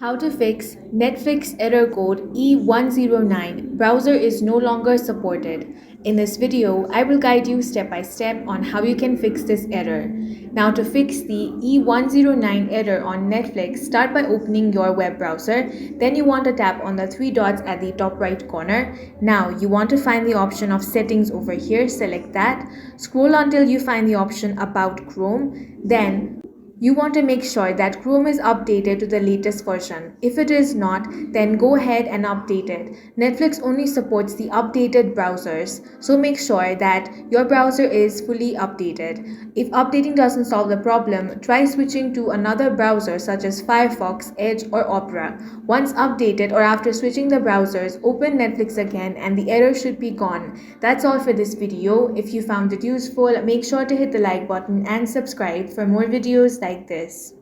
How to fix Netflix error code E109 browser is no longer supported. In this video, I will guide you step by step on how you can fix this error. Now to fix the E109 error on Netflix, start by opening your web browser. Then you want to tap on the three dots at the top right corner. Now you want to find the option of settings over here, select that. Scroll until you find the option about Chrome. Then you want to make sure that Chrome is updated to the latest version. If it is not, then go ahead and update it. Netflix only supports the updated browsers, so make sure that your browser is fully updated. If updating doesn't solve the problem, try switching to another browser such as Firefox, Edge, or Opera. Once updated or after switching the browsers, open Netflix again and the error should be gone. That's all for this video. If you found it useful, make sure to hit the like button and subscribe for more videos like this.